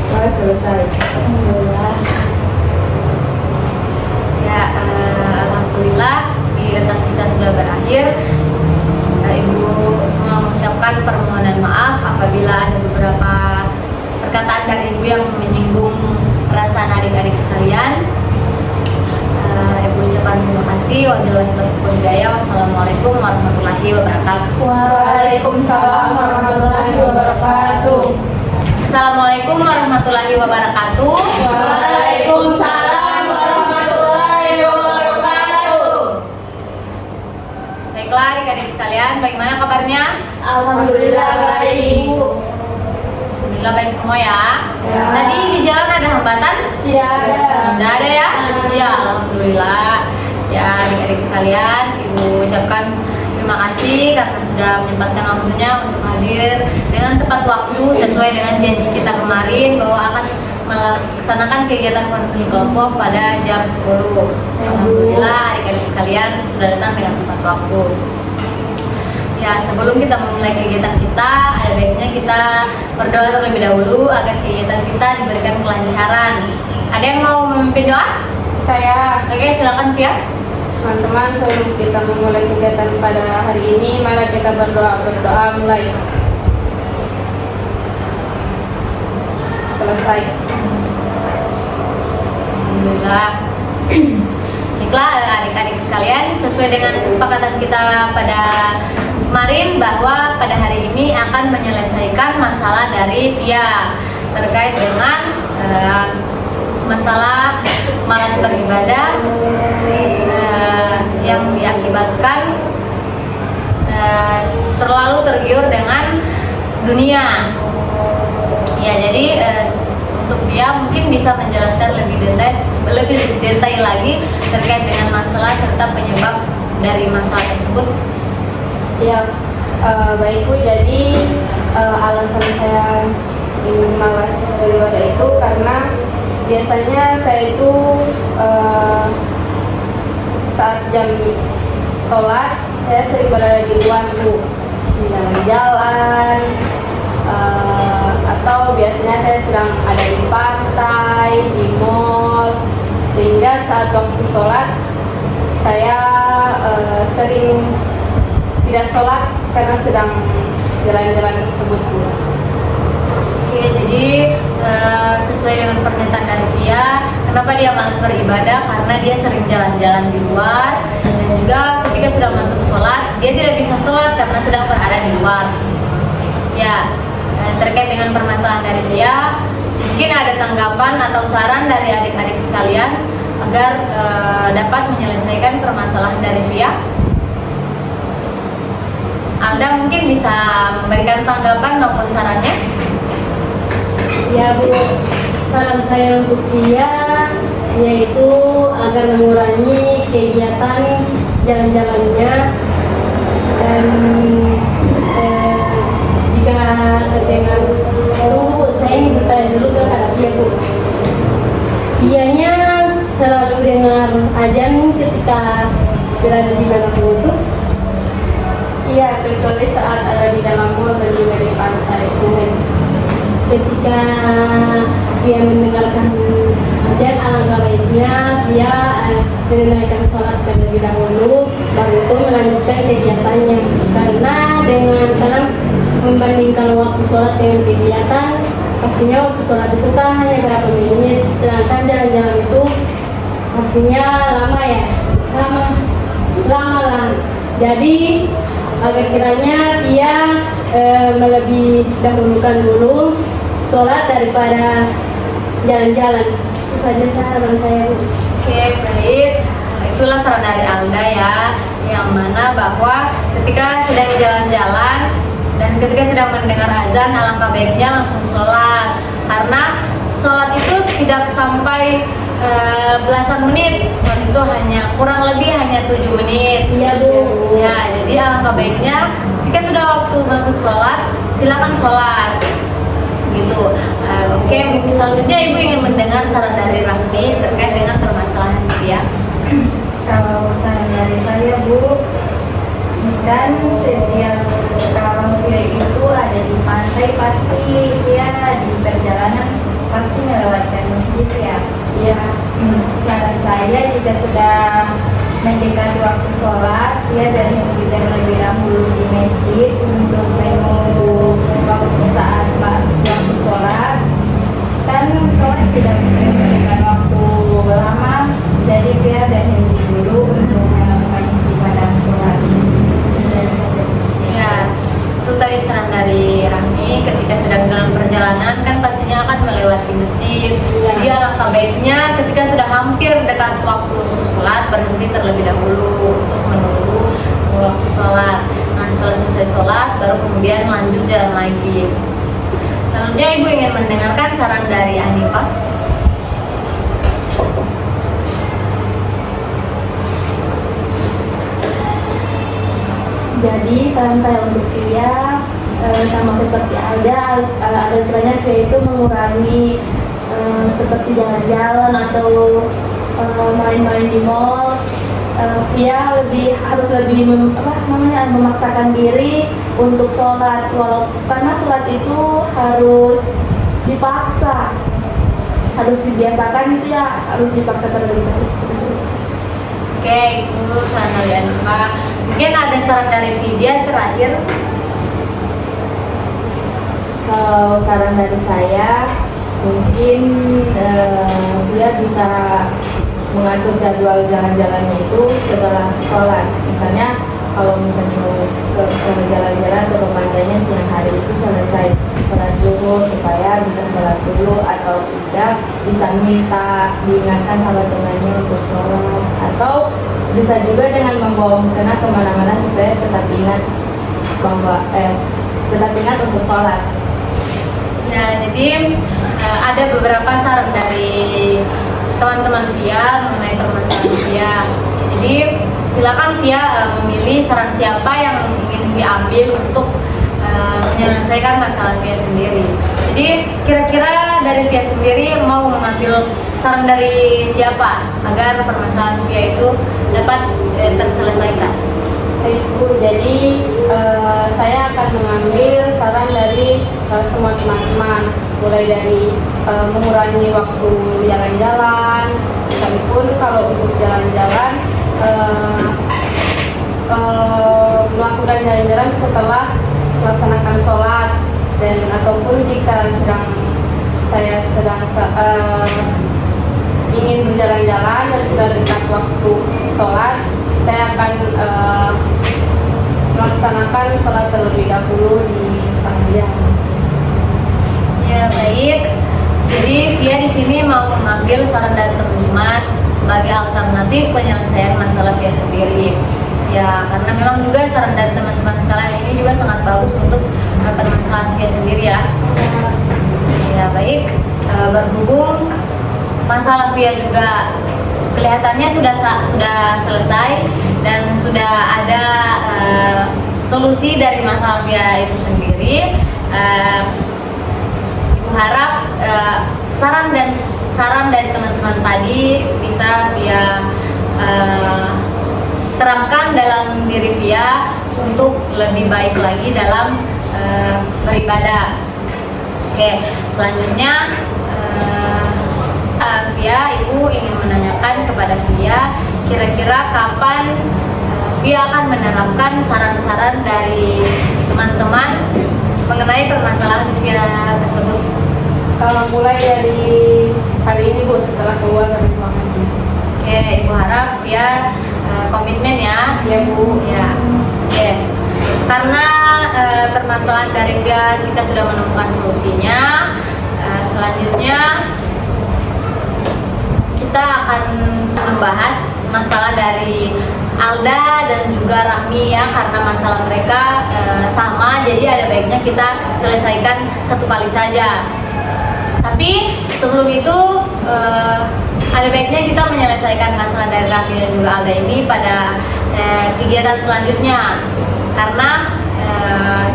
Doa selesai. Alhamdulillah. Ya, alhamdulillah kegiatan kita sudah berakhir. Ibu mengucapkan permohonan maaf apabila ada beberapa perkataan dari Ibu yang menyinggung perasaan adik-adik sekalian. Ibu ucapkan terima kasih. Wabillahi taufiq wal hidayah. Wassalamualaikum warahmatullahi wabarakatuh. Waalaikumsalam warahmatullahi wabarakatuh. Assalamualaikum warahmatullahi wabarakatuh. Waalaikumsalam warahmatullahi wabarakatuh. Baiklah adik-adik sekalian, bagaimana kabarnya? Alhamdulillah baik. Alhamdulillah baik semua ya. Ya. Tadi di jalan ada hambatan? Tidak ada. Tidak ada ya? Ya, alhamdulillah. Ya, adik-adik sekalian, Ibu ucapkan terima kasih karena sudah menyempatkan waktunya untuk hadir dengan tepat waktu sesuai dengan janji kita kemarin bahwa akan melaksanakan kegiatan konseling kelompok pada jam 10. Alhamdulillah adik-adik sekalian sudah datang dengan tepat waktu. Ya, sebelum kita memulai kegiatan kita, ada baiknya kita berdoa terlebih dahulu agar kegiatan kita diberikan kelancaran. Ada yang mau memimpin doa? Saya. Oke, silakan Via. Teman-teman, sebelum kita memulai kegiatan pada hari ini, mari kita berdoa mulai. Selesai. Alhamdulillah. Baiklah adik-adik sekalian, sesuai dengan kesepakatan kita pada kemarin bahwa pada hari ini akan menyelesaikan masalah dari Via terkait dengan masalah malas beribadah yang diakibatkan terlalu tergiur dengan dunia. Ya, jadi untuk Via mungkin bisa menjelaskan lebih detail lagi terkait dengan masalah serta penyebab dari masalah tersebut. Ya, baik Bu. Jadi alasan saya ingin malas beribadah itu karena biasanya saya itu saat jam sholat saya sering berada di luar Bu, di jalan-jalan, atau biasanya saya sedang ada di pantai, di mall, sehingga saat waktu sholat saya sering tidak sholat karena sedang jalan-jalan tersebut Bu. Oke, jadi sesuai dengan pernyataan dari Via, kenapa dia malas beribadah? Karena dia sering jalan-jalan di luar, dan juga ketika sudah masuk sholat dia tidak bisa sholat karena sedang berada di luar. Ya, terkait dengan permasalahan dari Via, mungkin ada tanggapan atau saran dari adik-adik sekalian agar dapat menyelesaikan permasalahan dari Via. Alda mungkin bisa memberikan tanggapan maupun sarannya. Ya Bu, saran saya untuk dia yaitu agar mengurangi kegiatan jalan-jalannya, dan jika dengan Bu, saya ingin bertanya dulu kepada dia Bu. Dianya selalu dengar azan ketika berada di dalam itu? Iya, kecuali saat ada di dalam mall dan juga di pantai. Ketika dia mendengarkan azan, alangkah baiknya dia menunaikan sholat terlebih dahulu, baru itu melanjutkan kegiatannya. Karena membandingkan waktu sholat dengan kegiatan, pastinya waktu sholat itu kan hanya berapa menit, sedangkan jalan-jalan itu pastinya lama ya, lama lah. Jadi agar kiranya dia melebih dahulukan dulu sholat daripada jalan-jalan. Itu saja saran saya. Oke, baik. Itulah saran dari Alda ya, yang mana bahwa ketika sedang jalan-jalan dan ketika sedang mendengar azan, alangkah baiknya langsung sholat, karena sholat itu tidak sampai belasan menit. Sholat itu kurang lebih hanya 7 menit. Iya Bu. Ya, jadi alangkah baiknya ketika sudah waktu masuk sholat, silakan sholat. Gitu. Oke, selanjutnya Ibu ingin mendengar saran dari Rahmi terkait dengan permasalahan dia. Kalau saran dari saya Bu, kan setiap kalau dia itu ada di pantai pasti dia di perjalanan pasti melewatkan masjid ya. Iya. Saran saya jika sudah mendekati waktu sholat, dia berhenti terlebih dahulu di masjid untuk menunggu waktu saat waktu sholat. Kan sholat tidak memberikan waktu lama, jadi dia berhenti dulu untuk melakukan ibadah sholat. Ya, itu tadi saran dari Rahmi. Ketika sedang dalam perjalanan kan pastinya akan melewati masjid. Jadi alangkah baiknya ketika sudah hampir dekat waktu sholat, berhenti terlebih dahulu untuk menunggu waktu sholat. Nah, setelah selesai sholat baru kemudian lanjut jalan lagi. Selanjutnya Ibu ingin mendengarkan saran dari Anifah. Jadi saran saya untuk Via sama seperti ada kiranya Via itu mengurangi seperti jalan-jalan atau main-main di mall. Via harus lebih memaksakan diri untuk sholat, karena sholat itu harus dipaksa, harus dibiasakan itu ya, harus dipaksa terlebih dahulu. Oke, itu saran dari Anifa. Mungkin ada saran dari Vidya terakhir. Kalau saran dari saya, mungkin dia bisa mengatur jadwal jalan-jalannya itu setelah sholat. Misalnya kalau misalnya mau ke jalan-jalan atau ke pantainya siang hari itu selesai sholat zuhur supaya bisa sholat dulu, atau tidak bisa minta diingatkan sama temannya untuk sholat, atau bisa juga dengan membawa mukena kemana-mana supaya tetap ingat untuk sholat. Nah, jadi ada beberapa saran dari teman-teman Via mengenai permasalahan Via. Jadi silakan Via memilih saran siapa yang ingin Via ambil untuk menyelesaikan masalah Via sendiri. Jadi kira-kira dari Via sendiri mau mengambil saran dari siapa agar permasalahan Via itu dapat terselesaikan? Baik Bu, jadi saya akan mengambil saran dari semua teman-teman, mulai dari mengurangi waktu jalan-jalan, sekalipun kalau untuk jalan-jalan melakukan jalan-jalan setelah melaksanakan sholat, dan ataupun jika saya sedang ingin berjalan-jalan dan sudah dekat waktu sholat, saya akan melaksanakan sholat terlebih dahulu di tengah jalan. Ya baik. Jadi Via di sini mau mengambil saran dari teman-teman sebagai alternatif penyelesaian masalah Via sendiri. Ya karena memang juga saran dari teman-teman sekalian ini juga sangat bagus untuk permasalahan Via sendiri ya. Ya baik. Berhubung masalah Via juga kelihatannya sudah selesai dan sudah ada solusi dari masalah Via itu sendiri. Ibu harap saran dari teman-teman tadi bisa Via terapkan dalam diri Via untuk lebih baik lagi dalam beribadah. Oke, selanjutnya Via, Ibu ingin menanyakan kepada Via, kira-kira kapan Via akan menerapkan saran-saran dari teman-teman mengenai permasalahan Via tersebut? Mulai dari hari ini Bu, setelah keluar dari ruangan ini. Oke, Ibu harap Via komitmen ya. Ya Bu. Ya. Oke. Karena permasalahan dari Via kita sudah menemukan solusinya. Selanjutnya kita akan membahas masalah dari Alda dan juga Rahmi ya, karena masalah mereka sama, jadi ada baiknya kita selesaikan satu kali saja. Tapi sebelum itu ada baiknya kita menyelesaikan masalah dari Rahmi dan juga Alda ini pada kegiatan selanjutnya, karena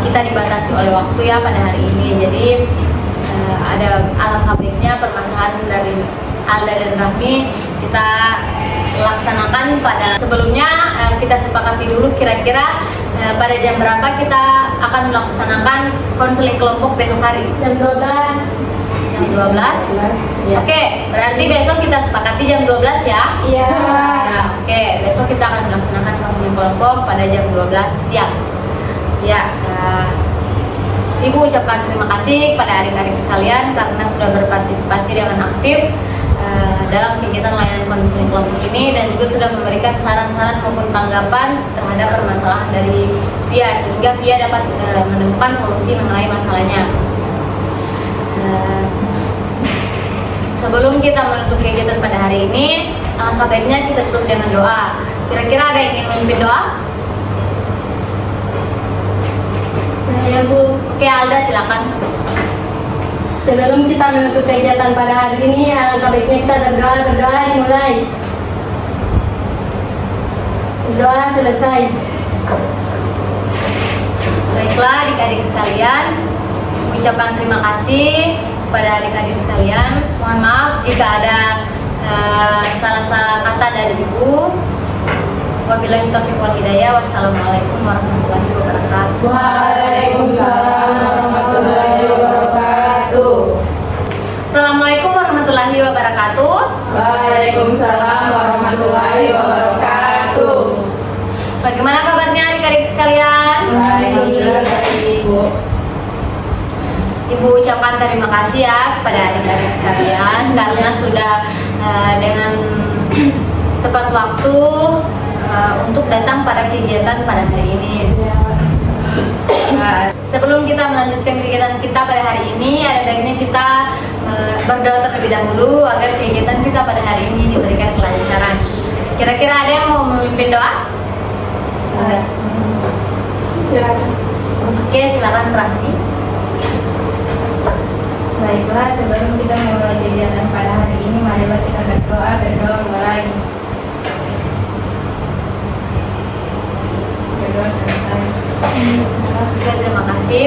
kita dibatasi oleh waktu ya pada hari ini. Jadi ada alangkah baiknya permasalahan dari Alda dan Rahmi kita laksanakan pada sebelumnya. Kita sepakati dulu kira-kira pada jam berapa kita akan melaksanakan konseling kelompok besok hari. Jam 12. Jam 12? Ya. Oke, berarti besok kita sepakati jam 12 ya? Iya. Ya, oke, besok kita akan melaksanakan konseling kelompok pada jam 12 siang. Ya, Ibu ucapkan terima kasih kepada adik-adik sekalian karena sudah berpartisipasi dengan aktif dalam kegiatan layanan konseling kelompok ini, dan juga sudah memberikan saran-saran maupun tanggapan terhadap permasalahan dari Via sehingga Via dapat menemukan solusi mengenai masalahnya. Sebelum kita menutup kegiatan pada hari ini, alangkah baiknya kita tutup dengan doa. Kira-kira ada yang ingin memimpin doa? Saya Bu. Oke, Alda silakan. Sebelum kita menutup kegiatan pada hari ini, alangkah baiknya kita berdoa dimulai. Berdoa selesai. Baiklah adik-adik sekalian, ucapkan terima kasih kepada adik-adik sekalian. Mohon maaf jika ada salah-salah kata dari Ibu. Wabillahi taufiq wal hidayah. Wassalamualaikum warahmatullahi wabarakatuh. Waalaikumsalam warahmatullahi wabarakatuh. Assalamualaikum warahmatullahi wabarakatuh. Waalaikumsalam warahmatullahi wabarakatuh. ucapkan terima kasih ya kepada adik-adik sekalian karena sudah dengan tepat waktu untuk datang pada kegiatan pada hari ini. Sebelum kita melanjutkan kegiatan kita pada hari ini, ada baiknya kita berdoa terlebih dahulu agar kegiatan kita pada hari ini diberikan kelancaran. Kira-kira ada yang mau memimpin doa? Silakan. Oke, silakan Rani. Baiklah, sebelum kita mulai kegiatan pada hari ini, marilah kita berdoa mulai. Berdoa selesai. Oke, terima kasih.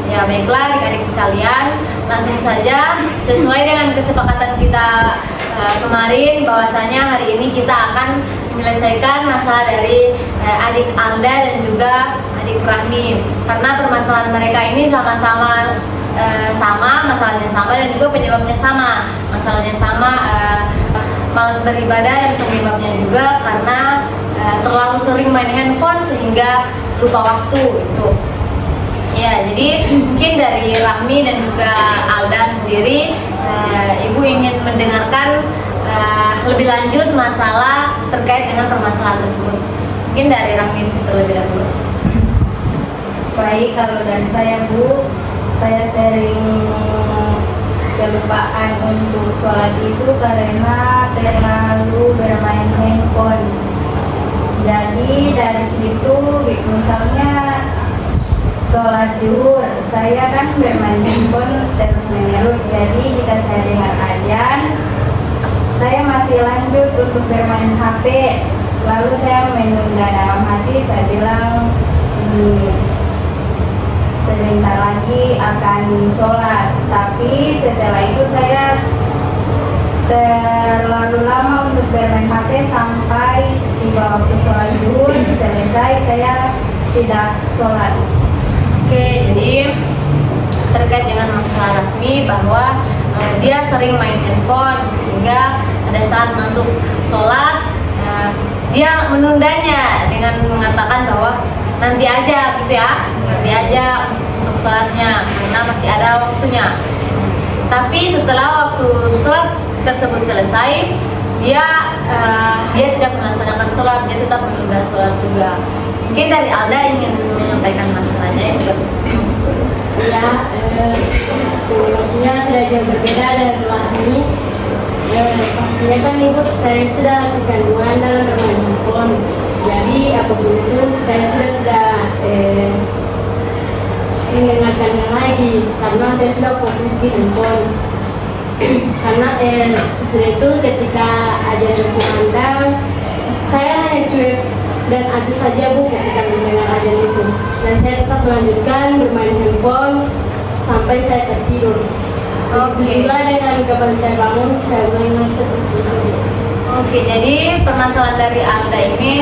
Ya baiklah adik-adik sekalian, langsung saja sesuai dengan kesepakatan kita kemarin bahwasanya hari ini kita akan menyelesaikan masalah dari adik Alda dan juga adik Rahmi, karena permasalahan mereka ini sama-sama sama, masalahnya sama dan juga penyebabnya sama. Masalahnya sama, malas beribadah, dan penyebabnya juga karena terlalu sering main handphone sehingga lupa waktu itu. Ya, jadi mungkin dari Rahmi dan juga Alda sendiri, Ibu ingin mendengarkan lebih lanjut masalah terkait dengan permasalahan tersebut. Mungkin dari Rahmi terlebih dahulu. Baik, kalau dari saya Bu, saya sering kelupaan untuk sholat itu karena terlalu bermain handphone. Jadi dari situ misalnya sholat zuhur, saya kan bermain handphone terus menerus. Jadi jika saya dengar azan, saya masih lanjut untuk bermain HP. Lalu saya menunda dalam hati, saya bilang sebentar lagi akan sholat. Tapi setelah itu saya terlalu lama untuk bermain HP sampai tiba waktu sholat zuhur selesai, saya tidak sholat. Oke, jadi terkait dengan masalah Rahmi bahwa dia sering main handphone sehingga pada saat masuk sholat dia menundanya dengan mengatakan bahwa nanti aja gitu ya, nanti aja untuk sholatnya karena masih ada waktunya. Tapi setelah waktu sholat tersebut selesai, dia tidak melaksanakan sholat, dia tetap menunda sholat juga. Mungkin dari Alda ingin menyampaikan masalahnya itu. Ya, penyebabnya tidak jauh berbeda dari Rahmi. Pastinya kan ibu, saya sudah kecanduan dalam bermain handphone. Jadi apapun itu saya sudah tidak mendengarkannya lagi karena saya sudah fokus di handphone. Karena sesudah itu ketika ajar berkumandang, saya hanya cuek dan acuh saja Bu ketika mendengar ajar itu, dan saya tetap melanjutkan bermain handphone sampai saya tertidur. Alhamdulillah dengan kapan saya bangun, saya mulai seperti itu. Oke, jadi permasalahan dari Alda ini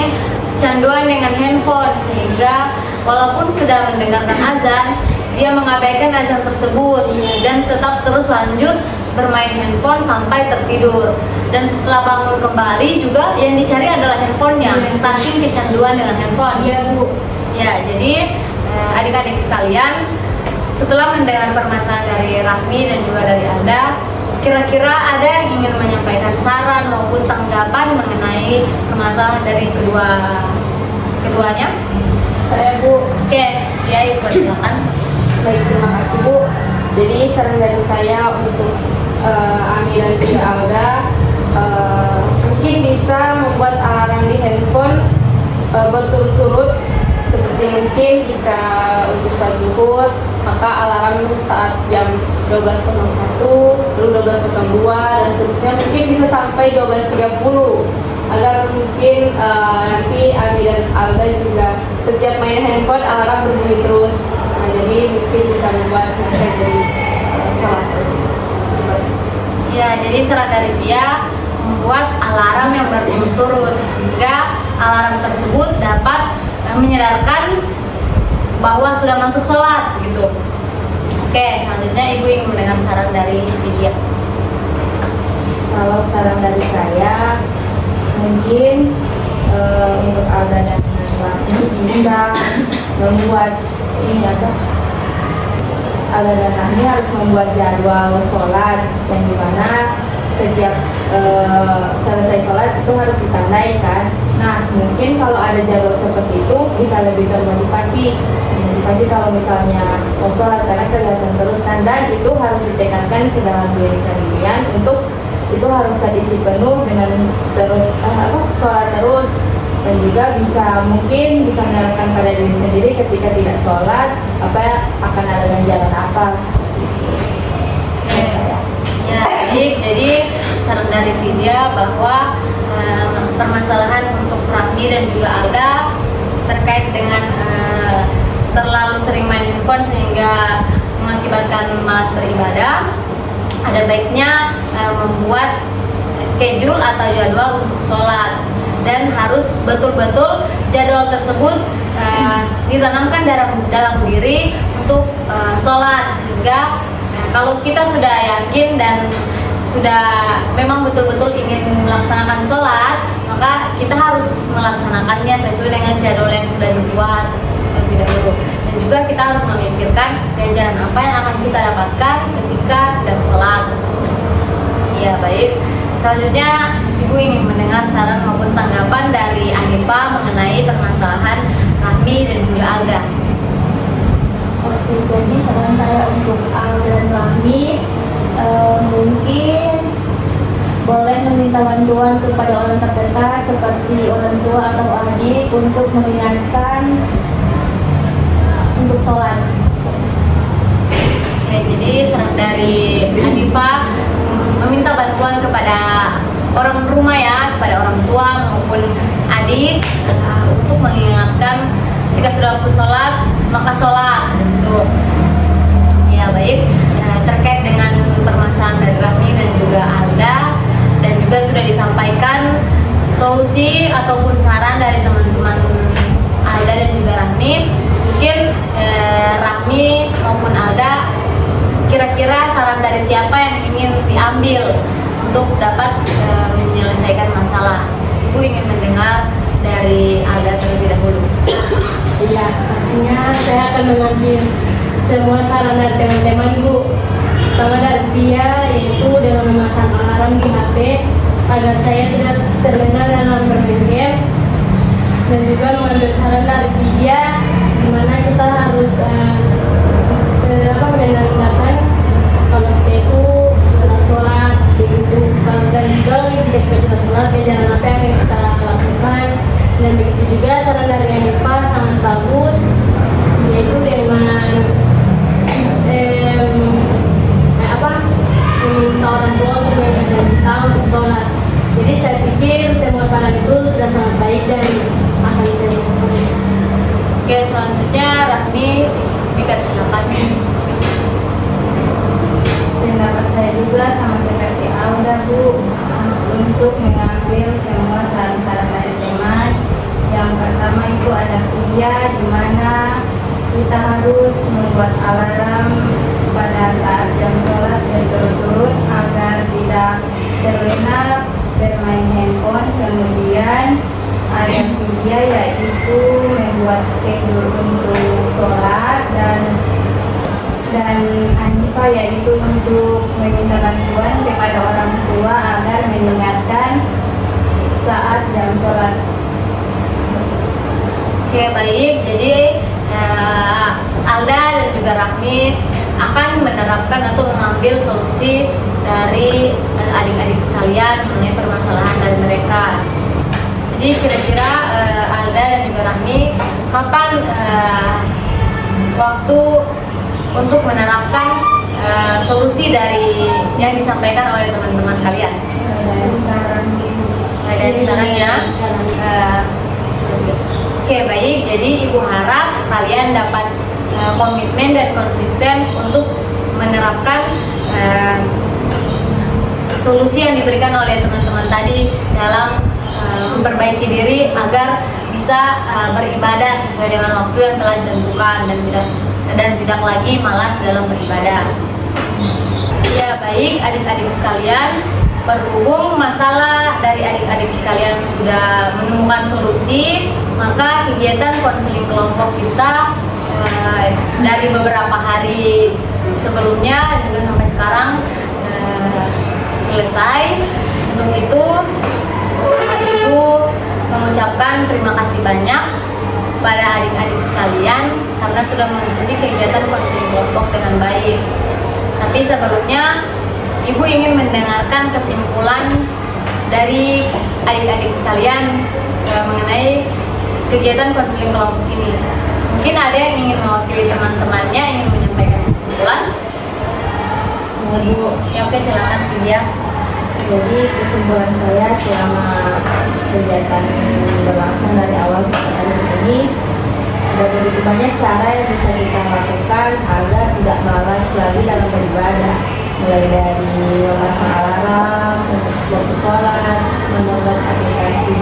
kecanduan dengan handphone sehingga walaupun sudah mendengarkan azan, dia mengabaikan azan tersebut dan tetap terus lanjut bermain handphone sampai tertidur. Dan setelah bangun kembali juga yang dicari adalah handphonenya, saking kecanduan dengan handphone. Iya Bu. Ya, jadi adik-adik sekalian, setelah mendengar permasalahan dari Rahmi dan juga dari Alda, kira-kira ada yang ingin menyampaikan saran maupun tanggapan mengenai permasalahan dari keduanya? Saya Bu. Oke, ya Ibu silakan. Baik, terima kasih Bu. Jadi saran dari saya untuk Ami dan juga Alda, mungkin bisa membuat alarm di handphone berturut-turut. Seperti mungkin jika untuk sholat zuhur, maka alarm saat jam 12.01, lalu 12.02 dan seterusnya, mungkin bisa sampai 12.30 agar mungkin nanti Ami dan Alda juga setiap main handphone alarm berbunyi terus. Jadi mungkin bisa membuat mereka dari sholat. Ya, jadi saran dari Via membuat alarm yang berturut-turut sehingga alarm tersebut dapat menyadarkan bahwa sudah masuk sholat gitu. Oke, selanjutnya Ibu ingin mendengar saran dari Vidya. Kalau saran dari saya, mungkin untuk Alda dan Rahmi bisa membuat ini Alda dan Rahmi harus membuat jadwal sholat yang dimana setiap selesai sholat itu harus ditandai kan. Nah mungkin kalau ada jadwal seperti itu bisa lebih termotivasi kalau misalnya mau sholat karena kelihatan terus kan, dan itu harus ditekankan ke dalam diri kalian untuk itu harus terisi penuh dengan terus sholat terus, dan juga mungkin bisa menyalahkan pada diri sendiri ketika tidak sholat akan ada ganjaran apa. Ya, jadi saran dari Vidya bahwa permasalahan untuk Rahmi dan juga Alda terkait dengan terlalu sering main handphone sehingga mengakibatkan malas beribadah, ada baiknya membuat schedule atau jadwal untuk sholat, dan harus betul-betul jadwal tersebut ditanamkan dalam diri untuk sholat, sehingga kalau kita sudah yakin dan sudah memang betul-betul ingin melaksanakan sholat, maka kita harus melaksanakannya sesuai dengan jadwal yang sudah dibuat terlebih dahulu. Dan juga kita harus memikirkan ganjaran apa yang akan kita dapatkan ketika sedang sholat. Ya baik, selanjutnya Ibu ingin mendengar saran maupun tanggapan dari Anifa mengenai permasalahan Rahmi dan juga Alda. Oke, jadi saran saya untuk Alda dan Rahmi, mungkin boleh meminta bantuan kepada orang terdekat seperti orang tua atau adik untuk mengingatkan untuk sholat. Oke, jadi saran dari Anifa meminta bantuan kepada orang rumah ya, kepada orang tua maupun adik untuk mengingatkan ketika sudah waktu sholat maka sholat gitu. Ya baik, terkait dengan permasalahan dari Rahmi dan juga Alda, dan juga sudah disampaikan solusi ataupun saran dari teman-teman Alda dan juga Rahmi. Mungkin Rahmi maupun Alda, kira-kira saran dari siapa yang ingin diambil untuk dapat menyelesaikan masalah? Ibu ingin mendengar dari Alda terlebih dahulu. Iya, pastinya saya akan mengambil semua saran dari teman-teman Bu. Pertama dari Via, yaitu dengan memasang alarm di HP agar saya tidak terlena dalam bermain game, dan juga mengambil saran dari Via di mana kita harus menandakan kalau kita itu setelah sholat begitu, dan juga tidak kita sholat jangan apa yang kita lakukan. Dan begitu juga saran dari Anifa sangat bagus, yaitu dengan meminta orang tua untuk mengajarkan kita untuk sholat. Jadi saya pikir semua saran itu sudah sangat baik dan akan saya lakukan. Oke, selanjutnya Rahmi, silakan. Pendapat saya juga sama seperti Alda Bu, untuk mengambil semua saran-saran dari teman. Yang pertama itu ada Via, di mana kita harus membuat alarm pada saat jam sholat berturut-turut agar tidak terlena bermain handphone. Kemudian ada Via, yaitu membuat schedule untuk sholat, dan Anifa yaitu untuk meminta bantuan kepada orang tua agar mengingatkan saat jam sholat. Oke baik, jadi Alda dan juga Rahmi akan menerapkan atau mengambil solusi dari adik-adik sekalian mengenai permasalahan dari mereka. Jadi kira-kira Alda dan juga Rahmi, kapan waktu untuk menerapkan solusi dari yang disampaikan oleh teman-teman kalian? Dari sekarang. Dari sekarang ya. Oke baik, jadi Ibu harap kalian dapat komitmen dan konsisten untuk menerapkan solusi yang diberikan oleh teman-teman tadi dalam memperbaiki diri agar bisa beribadah sesuai dengan waktu yang telah ditentukan dan tidak lagi malas dalam beribadah. Ya baik adik-adik sekalian, berhubung masalah dari adik-adik sekalian sudah menemukan solusi, maka kegiatan konseling kelompok kita dari beberapa hari sebelumnya dan juga sampai sekarang selesai. Untuk itu Ibu mengucapkan terima kasih banyak pada adik-adik sekalian karena sudah mengikuti kegiatan konseling kelompok dengan baik. Tapi sebelumnya Ibu ingin mendengarkan kesimpulan dari adik-adik sekalian mengenai kegiatan konseling kelompok ini. Mungkin ada yang ingin mewakili teman-temannya, ingin menyampaikan kesimpulan. Bu, Ya oke, silakan Vidya. jadi kesimpulan saya selama kegiatan berlangsung dari awal sampai hari ini, ada begitu banyak cara yang bisa kita lakukan agar tidak malas lagi dalam beribadah. Mulai dari memasang alarm untuk waktu sholat, mendownload aplikasi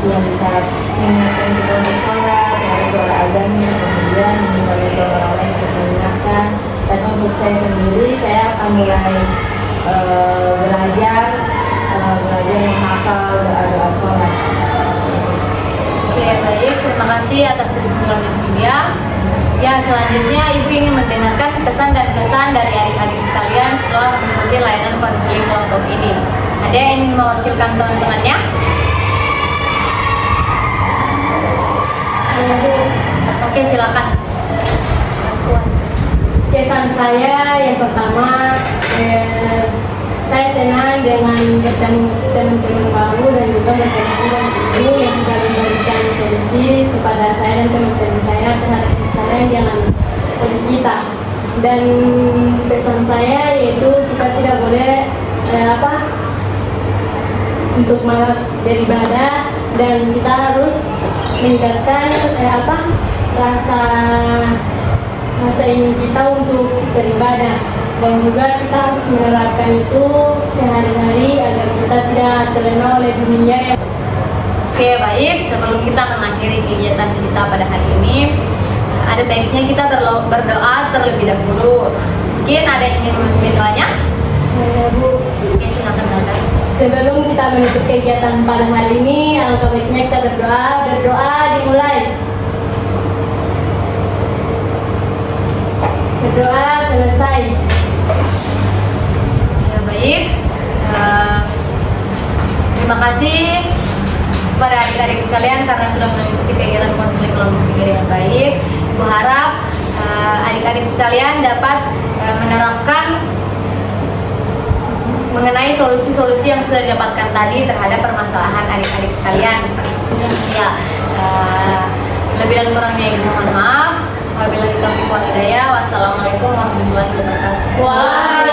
yang bisa mengingatkan kita untuk sholat, ada suara azannya, kemudian meminta orang lain untuk mengingatkan. Dan untuk saya sendiri, saya akan mulai belajar menghafal doa-doa sholat. Oke, baik. Terima kasih atas kesimpulannya Vidya. Ya, selanjutnya Ibu ingin mendengarkan pesan dan kesan dari adik-adik sekalian setelah mengikuti layanan konseling kelompok ini. Ada yang ingin mewakilkan teman-temannya? Oke, silakan. Mas Kuat. Kesan saya yang pertama, saya senang dengan bertemu teman-teman baru dan juga bertemu dengan ibu yang sudah memberikan solusi kepada saya dan teman-teman saya terhadap masalah yang dialami oleh kita. Dan pesan saya yaitu kita tidak boleh untuk malas beribadah, dan kita harus meningkatkan rasa ingin kita untuk beribadah, dan juga kita harus menerapkan itu sehari-hari agar kita tidak terlena oleh dunia yang. Oke, baik. Sebelum kita mengakhiri kegiatan kita pada hari ini, ada baiknya kita berdoa terlebih dahulu. Mungkin ada yang ingin memimpin doanya? Saya, Bu. Oke, silakan Nada. Sebelum kita menutup kegiatan pada hari ini, alangkah baiknya kita berdoa. Berdoa dimulai. Berdoa selesai. Ya, baik. Terima kasih kepada adik-adik sekalian karena sudah mengikuti kegiatan konseling kelompok 3 dengan baik. Ibu harap adik-adik sekalian dapat menerapkan mengenai solusi-solusi yang sudah didapatkan tadi terhadap permasalahan adik-adik sekalian. Ya, lebih dan kurangnya Ibu mohon maaf. Wabillahi taufiq wal hidayah. Wassalamualaikum warahmatullahi wabarakatuh.